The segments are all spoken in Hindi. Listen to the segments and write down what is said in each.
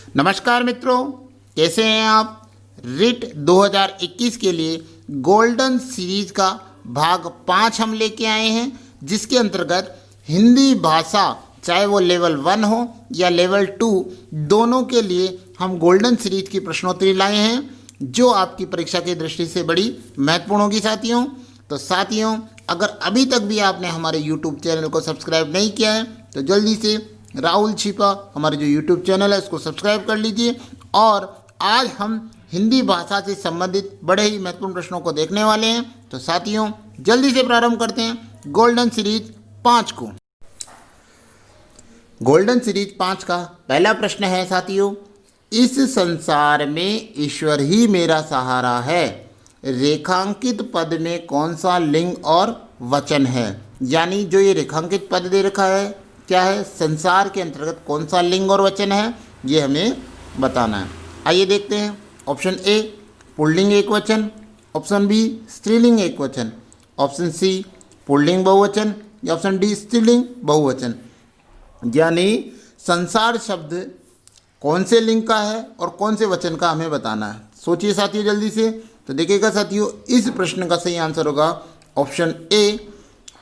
नमस्कार मित्रों, कैसे हैं आप। रिट 2021 के लिए गोल्डन सीरीज का भाग 5 हम लेके आए हैं, जिसके अंतर्गत हिंदी भाषा चाहे वो लेवल 1 हो या लेवल 2 दोनों के लिए हम गोल्डन सीरीज की प्रश्नोत्तरी लाए हैं, जो आपकी परीक्षा की दृष्टि से बड़ी महत्वपूर्ण होगी साथियों। तो साथियों, अगर अभी तक भी आपने हमारे YouTube चैनल को सब्सक्राइब नहीं किया है तो जल्दी से राहुल छिपा हमारे जो YouTube चैनल है उसको सब्सक्राइब कर लीजिए। और आज हम हिंदी भाषा से संबंधित बड़े ही महत्वपूर्ण प्रश्नों को देखने वाले हैं। तो साथियों, जल्दी से प्रारंभ करते हैं गोल्डन सीरीज 5 को। गोल्डन सीरीज 5 का पहला प्रश्न है साथियों, इस संसार में ईश्वर ही मेरा सहारा है, रेखांकित पद में कौन सा लिंग और वचन है। यानी जो ये रेखांकित पद दे रखा है क्या है, संसार के अंतर्गत कौन सा लिंग और वचन है, ये हमें बताना है। आइए देखते हैं। ऑप्शन ए पुल्लिंग एक वचन, ऑप्शन बी स्त्रीलिंग एक वचन, ऑप्शन सी पुल्लिंग बहुवचन या ऑप्शन डी स्त्रीलिंग बहुवचन। यानी संसार शब्द कौन से लिंग का है और कौन से वचन का हमें बताना है। सोचिए साथियों जल्दी से। तो देखिएगा साथियों, इस प्रश्न का सही आंसर होगा ऑप्शन ए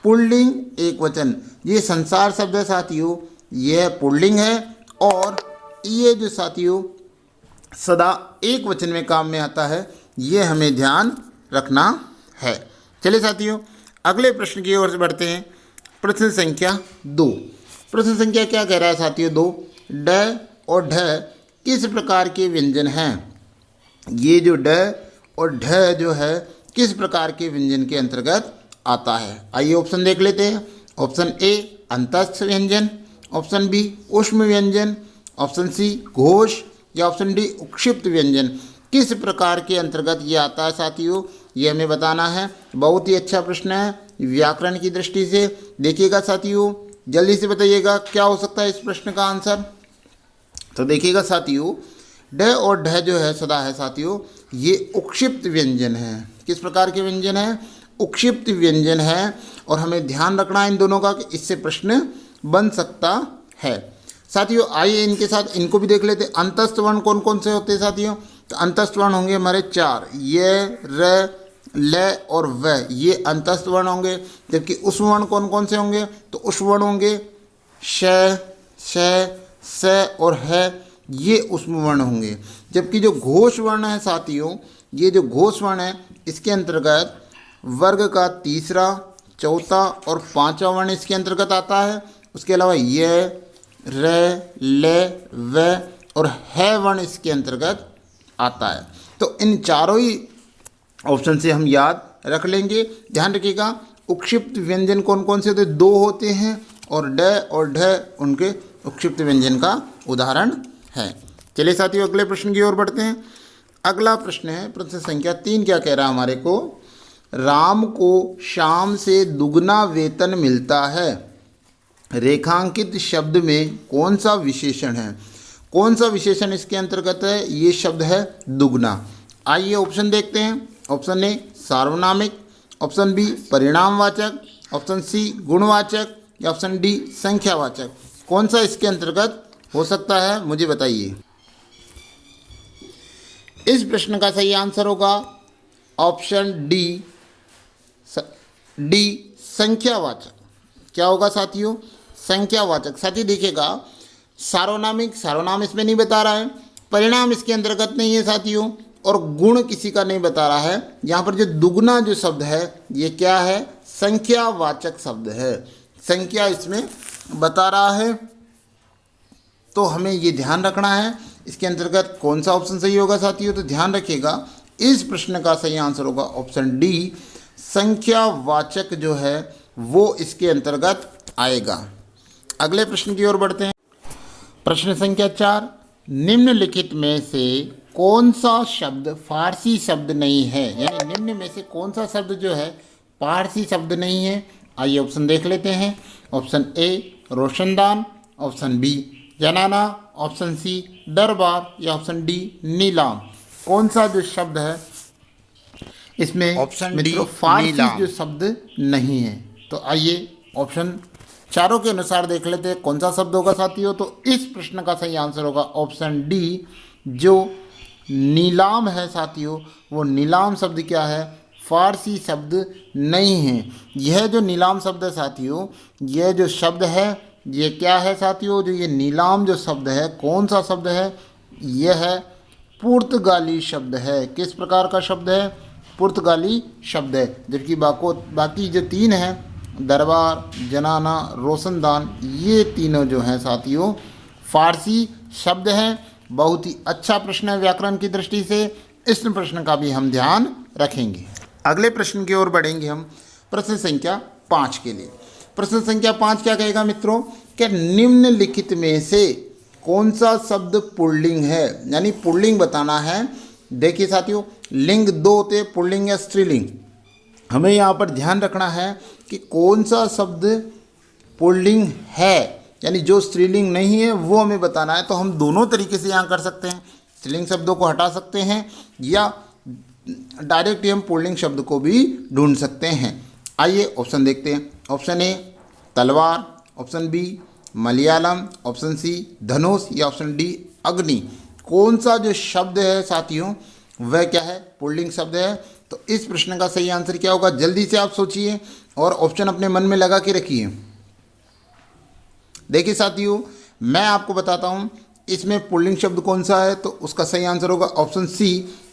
पुल्लिंग एक वचन। ये संसार शब्द है साथियों, यह पुल्लिंग है और ये जो साथियों सदा एक वचन में काम में आता है, ये हमें ध्यान रखना है। चलिए साथियों, अगले प्रश्न की ओर से बढ़ते हैं। प्रश्न संख्या 2। प्रश्न संख्या क्या कह रहा है साथियों 2, ड और ढ किस प्रकार के व्यंजन हैं। ये जो ड और ढ जो है किस प्रकार के व्यंजन के अंतर्गत आता है। आइए ऑप्शन देख लेते हैं। ऑप्शन ए अंतस्थ व्यंजन, ऑप्शन बी ऊष्म व्यंजन, ऑप्शन सी घोष या ऑप्शन डी उक्षिप्त व्यंजन। किस प्रकार के अंतर्गत ये आता है साथियों, ये हमें बताना है। बहुत ही अच्छा प्रश्न है व्याकरण की दृष्टि से। देखिएगा साथियों, जल्दी से बताइएगा क्या हो सकता है इस प्रश्न का आंसर। तो देखिएगा साथियों, ड और ढ जो है सदा है साथियों, ये उक्षिप्त व्यंजन है। किस प्रकार के व्यंजन है, उक्षिप्त व्यंजन है। और हमें ध्यान रखना है इन दोनों का कि इससे प्रश्न बन सकता है। साथियों आइए इनके साथ इनको भी देख लेते हैं। अंतस्थ वर्ण कौन कौन से होते हैं साथियों। तो अंतस्थ वर्ण होंगे हमारे 4, ये, र, ल और व, ये अंतस्थ वर्ण होंगे। जबकि उष्म वर्ण कौन कौन से होंगे, तो उष्म वर्ण होंगे श, श, स और ह, ये उष्म वर्ण होंगे। जबकि जो घोष वर्ण है साथियों, ये जो घोष वर्ण है इसके अंतर्गत वर्ग का तीसरा, चौथा और 5वां वर्ण इसके अंतर्गत आता है। उसके अलावा ये, र, ल, व और है वर्ण इसके अंतर्गत आता है। तो इन चारों ही ऑप्शन से हम याद रख लेंगे। ध्यान रखिएगा, उक्षिप्त व्यंजन कौन कौन से होते हैं, 2 होते हैं और ड और ढ उनके उक्षिप्त व्यंजन का उदाहरण है। चलिए साथियों अगले प्रश्न की ओर बढ़ते हैं। अगला प्रश्न है प्रश्न संख्या 3। क्या कह रहा है हमारे को, राम को शाम से दुगना वेतन मिलता है, रेखांकित शब्द में कौन सा विशेषण है। कौन सा विशेषण इसके अंतर्गत है, ये शब्द है दुगना। आइए ऑप्शन देखते हैं। ऑप्शन ए सार्वनामिक, ऑप्शन बी परिणामवाचक, ऑप्शन सी गुणवाचक या ऑप्शन डी संख्यावाचक। कौन सा इसके अंतर्गत हो सकता है, मुझे बताइए। इस प्रश्न का सही आंसर होगा ऑप्शन डी संख्यावाचक। क्या होगा साथियों, संख्यावाचक। साथियों देखिएगा, सार्वनामिक सर्वनाम इसमें नहीं बता रहा है, परिणाम इसके अंतर्गत नहीं है साथियों, और गुण किसी का नहीं बता रहा है। यहाँ पर जो दुगना जो शब्द है ये क्या है, संख्यावाचक शब्द है। संख्या इसमें बता रहा है। तो हमें ये ध्यान रखना है इसके अंतर्गत कौन सा ऑप्शन सही होगा साथियों। तो ध्यान रखिएगा, इस प्रश्न का सही आंसर होगा ऑप्शन डी संख्यावाचक जो है वो इसके अंतर्गत आएगा। अगले प्रश्न की ओर बढ़ते हैं। प्रश्न संख्या 4, निम्नलिखित में से कौन सा शब्द फारसी शब्द नहीं है। यानी निम्न में से कौन सा शब्द जो है फारसी शब्द नहीं है। आइए ऑप्शन देख लेते हैं। ऑप्शन ए रोशनदान, ऑप्शन बी जनाना, ऑप्शन सी दरबार या ऑप्शन डी नीलाम। कौन सा जो शब्द है इसमें ऑप्शन डी फारसी जो शब्द नहीं है। तो आइए ऑप्शन चारों के अनुसार देख लेते हैं कौन सा शब्द होगा साथियों। तो इस प्रश्न का सही आंसर होगा ऑप्शन डी, जो नीलाम है साथियों। वो नीलाम शब्द क्या है, फारसी शब्द नहीं है। यह जो नीलाम शब्द है साथियों, यह जो शब्द है ये क्या है साथियों, जो ये नीलाम जो शब्द है कौन सा शब्द है, यह है पुर्तगाली शब्द है। किस प्रकार का शब्द है, पुर्तगाली शब्द है। जबकि बाकी जो तीन हैं, दरबार, जनाना, रोशनदान, ये तीनों जो हैं साथियों फारसी शब्द हैं। बहुत ही अच्छा प्रश्न है व्याकरण की दृष्टि से, इस प्रश्न का भी हम ध्यान रखेंगे। अगले प्रश्न की ओर बढ़ेंगे हम प्रश्न संख्या 5 के लिए। प्रश्न संख्या 5 क्या कहेगा मित्रों, क्या निम्नलिखित में से कौन सा शब्द पुल्लिंग है, यानी पुल्लिंग बताना है। देखिए साथियों, लिंग दो होते हैं, पुल्लिंग या स्त्रीलिंग। हमें यहाँ पर ध्यान रखना है कि कौन सा शब्द पुल्लिंग है, यानी जो स्त्रीलिंग नहीं है वो हमें बताना है। तो हम दोनों तरीके से यहाँ कर सकते हैं, स्त्रीलिंग शब्दों को हटा सकते हैं या डायरेक्ट हम पुल्लिंग शब्द को भी ढूंढ सकते हैं। आइए ऑप्शन देखते हैं। ऑप्शन ए तलवार, option B Malayalam, option C धनुष या ऑप्शन डी अग्नि। कौन सा जो शब्द है साथियों वह क्या है, पुल्लिंग शब्द है। तो इस प्रश्न का सही आंसर क्या होगा, जल्दी से आप सोचिए और ऑप्शन अपने मन में लगा के रखिए। देखिए साथियों, मैं आपको बताता हूं इसमें पुल्लिंग शब्द कौन सा है। तो उसका सही आंसर होगा ऑप्शन सी,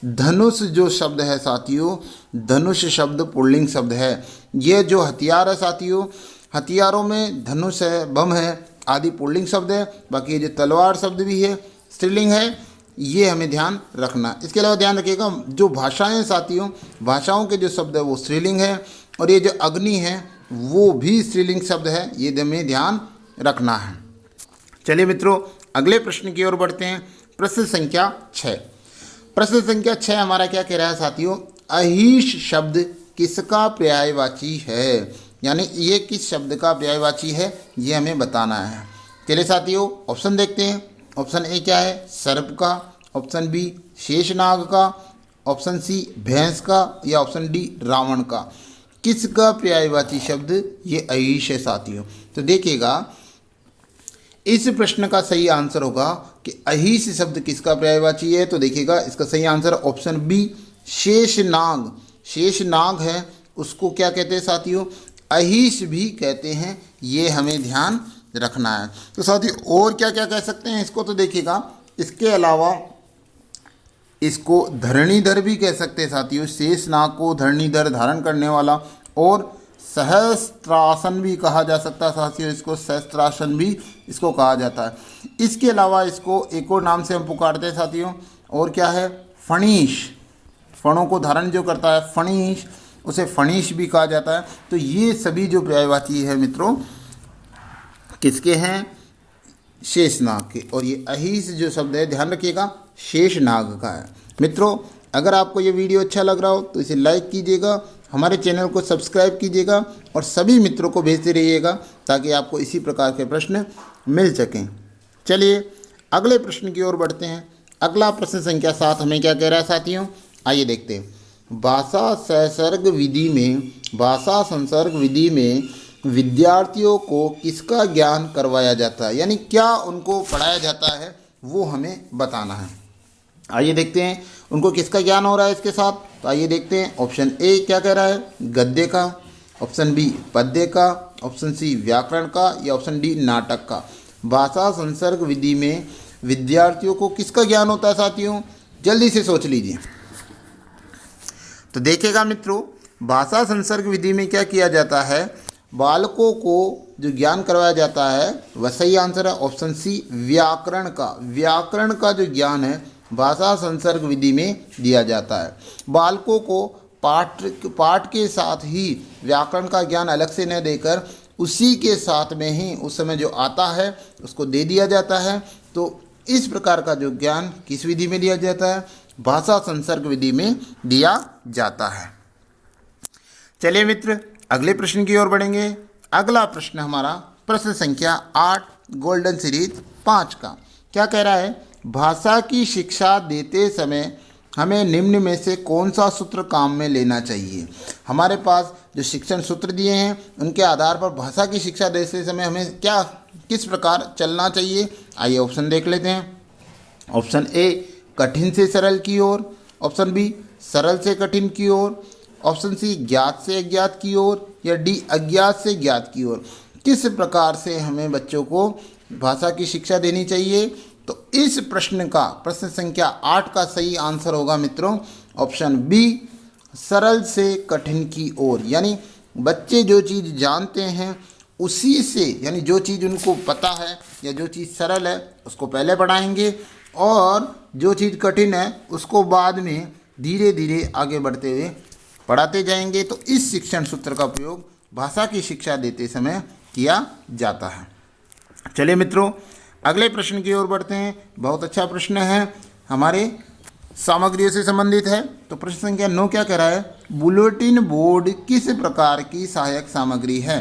धनुष जो शब्द है साथियों, धनुष शब्द पुल्लिंग शब्द है। ये जो हथियार है साथियों, हथियारों में धनुष है, बम है आदि पुल्लिंग शब्द है। बाकी ये जो तलवार शब्द भी है स्त्रीलिंग है, ये हमें ध्यान रखना। इसके अलावा ध्यान रखिएगा जो भाषाएं साथियों, भाषाओं के जो शब्द है वो स्त्रीलिंग है, और ये जो अग्नि है वो भी स्त्रीलिंग शब्द है, ये हमें ध्यान रखना है। चलिए मित्रों अगले प्रश्न की ओर बढ़ते हैं। प्रश्न संख्या 6। प्रश्न संख्या 6 हमारा क्या कह रहा है साथियों, अहिश शब्द किसका पर्यायवाची है, यानी ये किस शब्द का पर्यायवाची है ये हमें बताना है। चलिए साथियों ऑप्शन देखते हैं। ऑप्शन ए क्या है, सर्प का, ऑप्शन बी शेषनाग का, ऑप्शन सी भैंस का या ऑप्शन डी रावण का। किसका पर्यायवाची शब्द ये अहिश है साथियों। तो देखिएगा इस प्रश्न का सही आंसर होगा कि अहिश शब्द किसका पर्यायवाची है। तो देखिएगा इसका सही answer option B Sheshnag. Sheshnag है उसको क्या कहते हैं साथियों, अहिश भी कहते हैं, ये हमें ध्यान रखना है। तो साथियों और क्या क्या कह सकते हैं इसको, तो देखिएगा इसके अलावा इसको धरणीधर भी कह सकते हैं साथियों, शेषनाग को धरणीधर धारण करने वाला, और सहस्त्रासन भी कहा जा सकता है साथियों, इसको सहस्त्रासन भी इसको कहा जाता है। इसके अलावा इसको एक और नाम से हम पुकारते हैं साथियों, और क्या है, फणीश। फणों को धारण जो करता है फणीश, उसे फणीश भी कहा जाता है। तो ये सभी जो पर्यायवाची है मित्रों किसके हैं, शेषनाग के। और ये अहिश जो शब्द है ध्यान रखिएगा शेषनाग का है। मित्रों अगर आपको ये वीडियो अच्छा लग रहा हो तो इसे लाइक कीजिएगा, हमारे चैनल को सब्सक्राइब कीजिएगा और सभी मित्रों को भेजते रहिएगा ताकि आपको इसी प्रकार के प्रश्न मिल सकें। चलिए अगले प्रश्न की ओर बढ़ते हैं। अगला प्रश्न संख्या 7 हमें क्या कह रहा है साथियों, आइए देखते हैं। भाषा संसर्ग विधि में विद्यार्थियों को किसका ज्ञान करवाया जाता है, यानी क्या उनको पढ़ाया जाता है वो हमें बताना है। आइए देखते हैं उनको किसका ज्ञान हो रहा है इसके साथ। तो आइए देखते हैं। ऑप्शन ए क्या कह रहा है, गद्य का, ऑप्शन बी पद्य का, ऑप्शन सी व्याकरण का या ऑप्शन डी नाटक का। भाषा संसर्ग विधि में विद्यार्थियों को किसका ज्ञान होता है साथियों, जल्दी से सोच लीजिए। तो देखिएगा मित्रों भाषा संसर्ग विधि में क्या किया जाता है, बालकों को जो ज्ञान करवाया जाता है वह सही आंसर है ऑप्शन सी व्याकरण का। व्याकरण का जो ज्ञान है भाषा संसर्ग विधि में दिया जाता है। बालकों को पाठ के साथ ही व्याकरण का ज्ञान अलग से न देकर उसी के साथ में ही उस समय जो आता है उसको दे दिया जाता है। तो इस प्रकार का जो ज्ञान किस विधि में दिया जाता है, भाषा संसर्ग विधि में दिया जाता है। चलिए मित्र अगले प्रश्न की ओर बढ़ेंगे। अगला प्रश्न हमारा प्रश्न संख्या 8 गोल्डन सीरीज 5 का क्या कह रहा है, भाषा की शिक्षा देते समय हमें निम्न में से कौन सा सूत्र काम में लेना चाहिए। हमारे पास जो शिक्षण सूत्र दिए हैं उनके आधार पर भाषा की शिक्षा देते समय हमें किस प्रकार चलना चाहिए। आइए ऑप्शन देख लेते हैं। ऑप्शन ए कठिन से सरल की ओर, ऑप्शन बी सरल से कठिन की ओर, ऑप्शन सी ज्ञात से अज्ञात की ओर, या डी अज्ञात से ज्ञात की ओर। किस प्रकार से हमें बच्चों को भाषा की शिक्षा देनी चाहिए। तो इस प्रश्न का प्रश्न संख्या 8 का सही आंसर होगा मित्रों ऑप्शन बी सरल से कठिन की ओर। यानी बच्चे जो चीज़ जानते हैं उसी से, यानी जो चीज़ उनको पता है या जो चीज़ सरल है उसको पहले पढ़ाएंगे और जो चीज़ कठिन है उसको बाद में धीरे धीरे आगे बढ़ते हुए पढ़ाते जाएंगे। तो इस शिक्षण सूत्र का प्रयोग भाषा की शिक्षा देते समय किया जाता है। चलिए मित्रों अगले प्रश्न की ओर बढ़ते हैं। बहुत अच्छा प्रश्न है, हमारे सामग्रियों से संबंधित है। तो प्रश्न संख्या 9 क्या कह रहा है, बुलेटिन बोर्ड किस प्रकार की सहायक सामग्री है।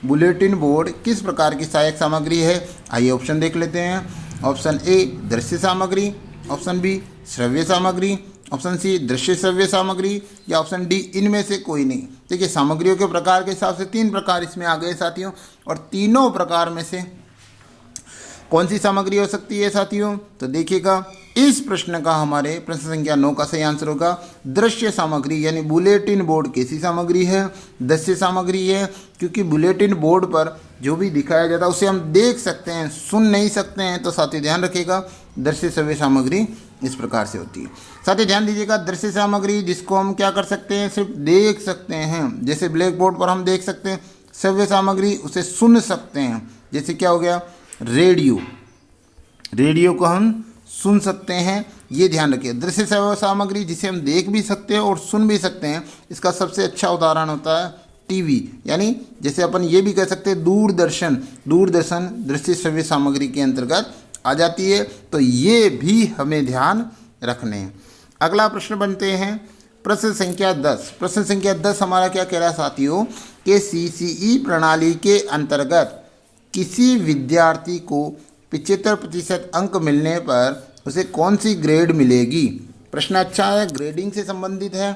बुलेटिन बोर्ड किस प्रकार की सहायक सामग्री है। आइए ऑप्शन देख लेते हैं। ऑप्शन ए दृश्य सामग्री, ऑप्शन बी श्रव्य सामग्री, ऑप्शन सी दृश्य श्रव्य सामग्री, या ऑप्शन डी इनमें से कोई नहीं। देखिए सामग्रियों के प्रकार के हिसाब से 3 प्रकार इसमें आ गए साथियों, और तीनों प्रकार में से कौन सी सामग्री हो सकती है साथियों। तो देखिएगा इस प्रश्न का हमारे प्रश्न संख्या 9 का सही आंसर होगा दृश्य सामग्री। यानी बुलेटिन बोर्ड कैसी सामग्री है, दृश्य सामग्री है, क्योंकि बुलेटिन बोर्ड पर जो भी दिखाया जाता है उसे हम देख सकते हैं, सुन नहीं सकते हैं। तो साथियों ध्यान रखिएगा दृश्य श्रव्य सामग्री इस प्रकार से होती है। साथियों ध्यान दीजिएगा दृश्य सामग्री जिसको हम क्या कर सकते हैं, सिर्फ देख सकते हैं, जैसे ब्लैक बोर्ड पर हम देख सकते हैं। श्रव्य सामग्री उसे सुन सकते हैं, जैसे क्या हो गया रेडियो, रेडियो को हम सुन सकते हैं। ये ध्यान रखिए दृश्य श्रव्य सामग्री जिसे हम देख भी सकते हैं और सुन भी सकते हैं, इसका सबसे अच्छा उदाहरण होता है टीवी। यानी जैसे अपन ये भी कह सकते हैं दूरदर्शन, दूरदर्शन दृश्य श्रव्य सामग्री के अंतर्गत आ जाती है। तो ये भी हमें ध्यान रखने हैं। अगला प्रश्न बनते हैं प्रश्न संख्या 10। प्रश्न संख्या 10 हमारा क्या कह रहा है साथियों कि सीसीई प्रणाली के अंतर्गत किसी विद्यार्थी को 75% अंक मिलने पर उसे कौन सी ग्रेड मिलेगी। प्रश्न अच्छा है, ग्रेडिंग से संबंधित है,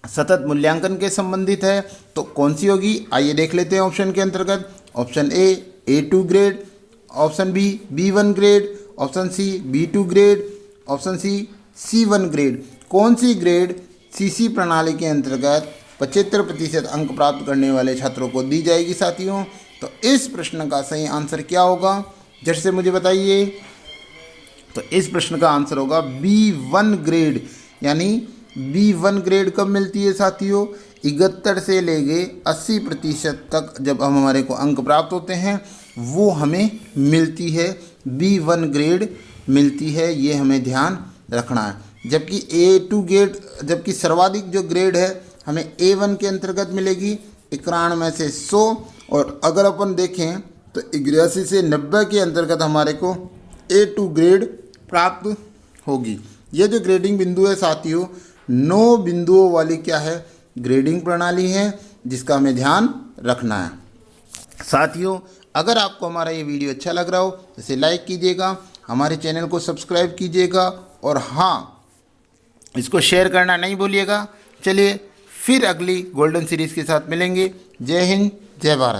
सतत मूल्यांकन के संबंधित है। तो कौन सी होगी आइए देख लेते हैं ऑप्शन के अंतर्गत। Option A A2 grade, option B B1 grade, option C B2 grade, option C C1 grade. कौन सी ग्रेड सीसी प्रणाली के अंतर्गत 75% अंक प्राप्त करने वाले छात्रों को दी जाएगी साथियों। तो इस प्रश्न का सही आंसर क्या होगा झट से मुझे बताइए। तो इस प्रश्न का आंसर होगा B1 ग्रेड। यानी B1 ग्रेड कब मिलती है साथियों, 71 से लेके 80% तक जब हमारे को अंक प्राप्त होते हैं वो हमें मिलती है, B1 ग्रेड मिलती है, ये हमें ध्यान रखना है। जबकि A2 ग्रेड, जबकि सर्वाधिक जो ग्रेड है हमें A1 के अंतर्गत मिलेगी 91 में से 100, और अगर अपन देखें तो 81 से 90 के अंतर्गत हमारे को A2 ग्रेड प्राप्त होगी। ये जो ग्रेडिंग बिंदु है साथियों 9 बिंदुओं वाली क्या है ग्रेडिंग प्रणाली है, जिसका हमें ध्यान रखना है। साथियों अगर आपको हमारा ये वीडियो अच्छा लग रहा हो तो इसे लाइक कीजिएगा, हमारे चैनल को सब्सक्राइब कीजिएगा, और हाँ इसको शेयर करना नहीं भूलिएगा। चलिए फिर अगली गोल्डन सीरीज़ के साथ मिलेंगे। जय हिंद, जय भारत।